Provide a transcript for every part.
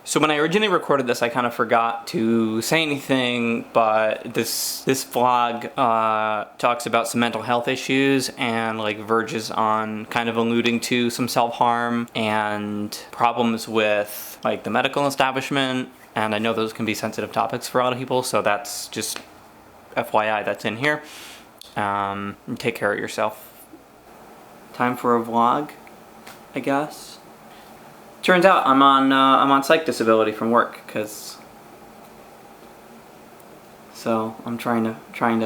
So when I originally recorded this, I kind of forgot to say anything, but this vlog talks about some mental health issues and like verges on kind of alluding to some self-harm and problems with like the medical establishment. And I know those can be sensitive topics for a lot of people, so that's just FYI, that's in here. Take care of yourself. Time for a vlog, I guess. Turns out I'm on psych disability from work, so I'm trying to find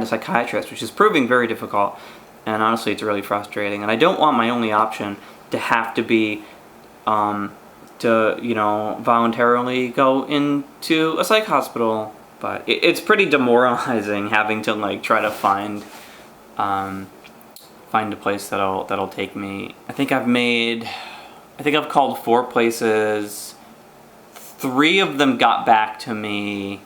a psychiatrist, which is proving very difficult, and honestly it's really frustrating. And I don't want my only option to have to be to voluntarily go into a psych hospital, but it's pretty demoralizing having to like try to find a place that'll take me. I think I've called 4 places. 3 of them got back to me.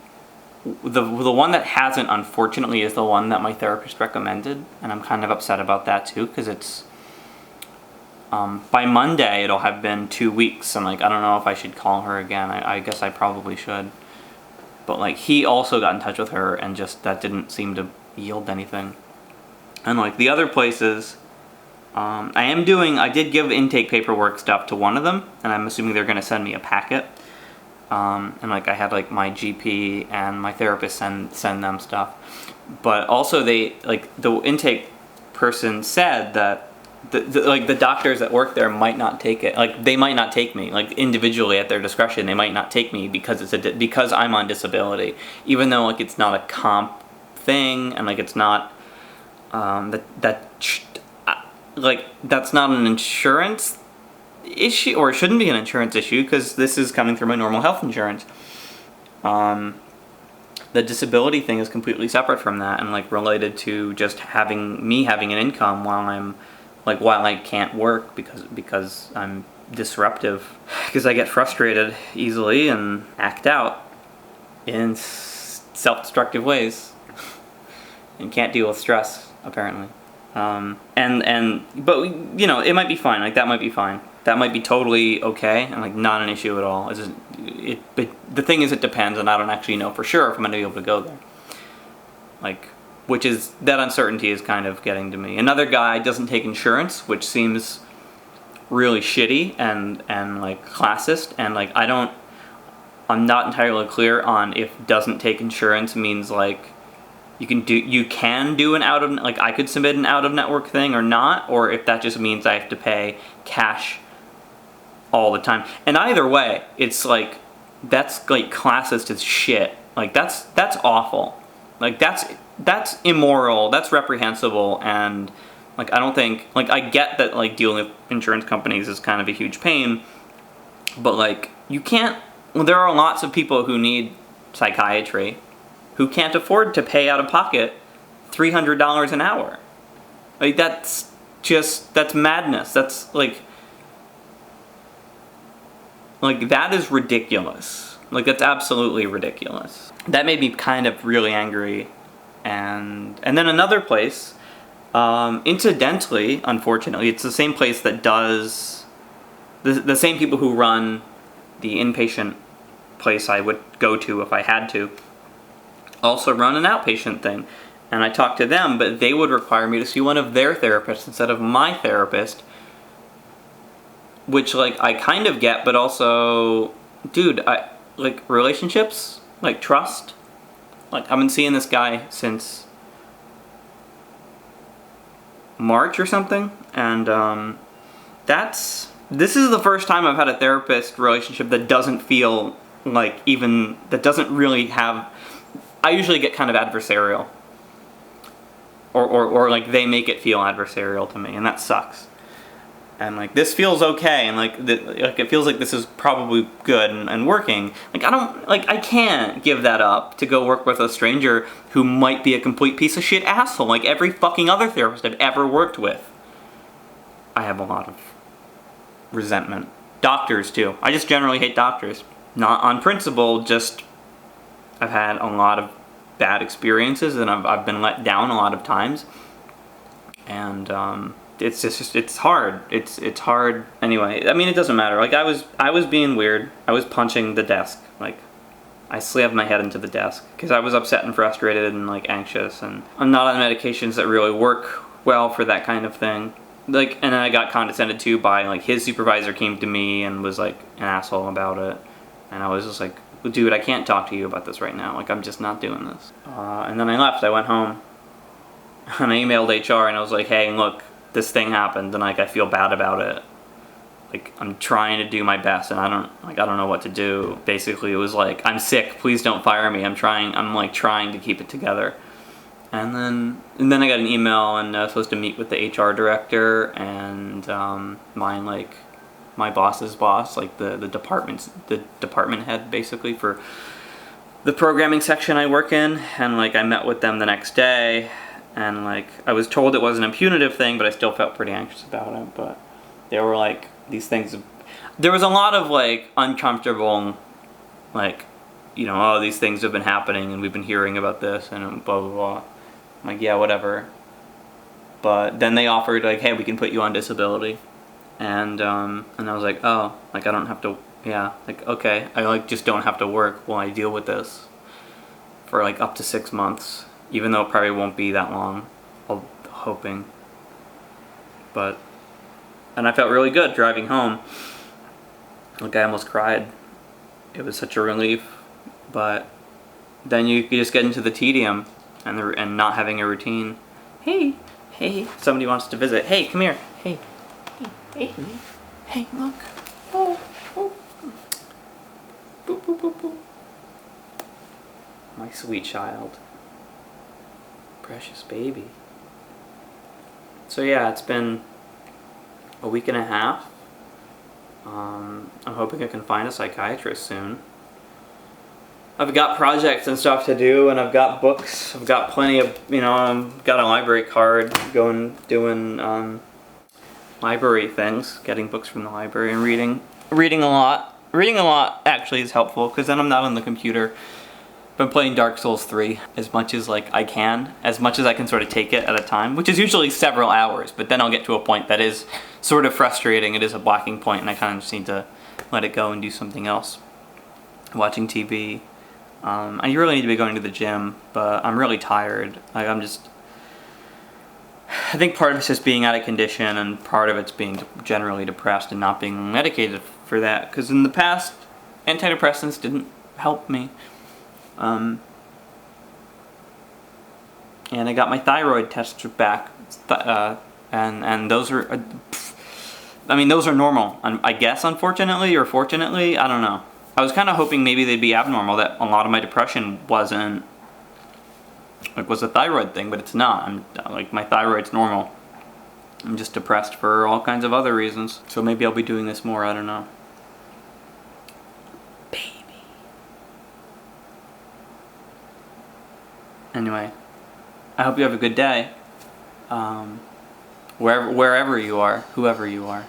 The one that hasn't, unfortunately, is the one that my therapist recommended, and I'm kind of upset about that too, because it's by Monday it'll have been 2 weeks, and like I don't know if I should call her again. I guess I probably should, but like he also got in touch with her, and just that didn't seem to yield anything. And like the other places, I did give intake paperwork stuff to one of them, and I'm assuming they're going to send me a packet. And like I had like my GP and my therapist send them stuff. But also the intake person said that the doctors that work there might not take it. Like they might not take me, like individually at their discretion. They might not take me because because I'm on disability, even though like it's not a comp thing, and like it's not that's not an insurance issue, or it shouldn't be an insurance issue, because this is coming through my normal health insurance. The disability thing is completely separate from that, and like related to just having an income while I can't work because I'm disruptive, because I get frustrated easily and act out in self-destructive ways and can't deal with stress, apparently. But it might be fine. Like that might be fine. That might be totally okay and like not an issue at all. But the thing is, it depends, and I don't actually know for sure if I'm going to be able to go there. That uncertainty is kind of getting to me. Another guy doesn't take insurance, which seems really shitty and like classist, and like I'm not entirely clear on if doesn't take insurance means like you can do an I could submit an out-of-network thing or not, or if that just means I have to pay cash all the time. And either way, it's like, that's like classist as shit. Like that's awful. Like that's immoral, that's reprehensible, and like I don't think, like I get that like dealing with insurance companies is kind of a huge pain, but like there are lots of people who need psychiatry who can't afford to pay out of pocket $300 an hour. Like that's madness. That's like that is ridiculous. Like that's absolutely ridiculous. That made me kind of really angry. And then another place, incidentally, unfortunately, it's the same place that does the same people who run the inpatient place I would go to if I had to, also run an outpatient thing. And I talked to them, but they would require me to see one of their therapists instead of my therapist, which like I kind of get, but also, dude, I like relationships, like trust. Like I've been seeing this guy since March or something, and this is the first time I've had a therapist relationship that doesn't feel like that doesn't really have. I usually get kind of adversarial, or like they make it feel adversarial to me, and that sucks. And like this feels okay, and like it feels like this is probably good and working. Like I can't give that up to go work with a stranger who might be a complete piece of shit asshole, like every fucking other therapist I've ever worked with. I have a lot of resentment. Doctors too. I just generally hate doctors. Not on principle, just I've had a lot of bad experiences, and I've been let down a lot of times. And it's just it's hard. It's hard anyway. I mean, it doesn't matter. Like I was being weird. I was punching the desk. Like I slammed my head into the desk because I was upset and frustrated and like anxious, and I'm not on medications that really work well for that kind of thing. Like, and then I got condescended to by like his supervisor came to me and was like an asshole about it, and I was just like, dude, I can't talk to you about this right now. Like I'm just not doing this. And then I left. I went home and I emailed HR and I was like, hey, look, this thing happened and like I feel bad about it. Like I'm trying to do my best and I don't know what to do. Basically, it was like, I'm sick. Please don't fire me. I'm trying to keep it together. And then I got an email and I was supposed to meet with the HR director and my boss's boss, like the department head basically for the programming section I work in, and like I met with them the next day, and like I was told it wasn't a punitive thing, but I still felt pretty anxious about it. But they were like, these things, there was a lot of like uncomfortable, like, you know, oh, these things have been happening and we've been hearing about this and blah blah blah. I'm like, yeah, whatever. But then they offered like, hey, we can put you on disability. And I was like, oh, like I don't have to, yeah, like, okay, I like just don't have to work while I deal with this for like up to 6 months, even though it probably won't be that long, I'm hoping. But, and I felt really good driving home. Like I almost cried. It was such a relief. But then you just get into the tedium and not having a routine. Hey, somebody wants to visit. Hey, come here. Hey. Hey, look. Oh. Boop, boop, boop, boop. My sweet child. Precious baby. So yeah, it's been a week and a half. I'm hoping I can find a psychiatrist soon. I've got projects and stuff to do, and I've got books. I've got plenty of, you know, I've got a library card doing library things, getting books from the library and reading a lot. Reading a lot actually is helpful because then I'm not on the computer. I've been playing Dark Souls 3 as much as like I can, as much as I can sort of take it at a time, which is usually several hours, but then I'll get to a point that is sort of frustrating. It is a blocking point and I kind of just need to let it go and do something else. Watching TV. I really need to be going to the gym, but I'm really tired. Like I think part of it's just being out of condition, and part of it's being generally depressed and not being medicated for that. Because in the past, antidepressants didn't help me. And I got my thyroid tests back, and those are, I mean, those are normal. I guess, unfortunately or fortunately, I don't know. I was kind of hoping maybe they'd be abnormal, that a lot of my depression was a thyroid thing, but it's not. Like, my thyroid's normal. I'm just depressed for all kinds of other reasons. So maybe I'll be doing this more, I don't know. Baby. Anyway, I hope you have a good day. Wherever you are, whoever you are.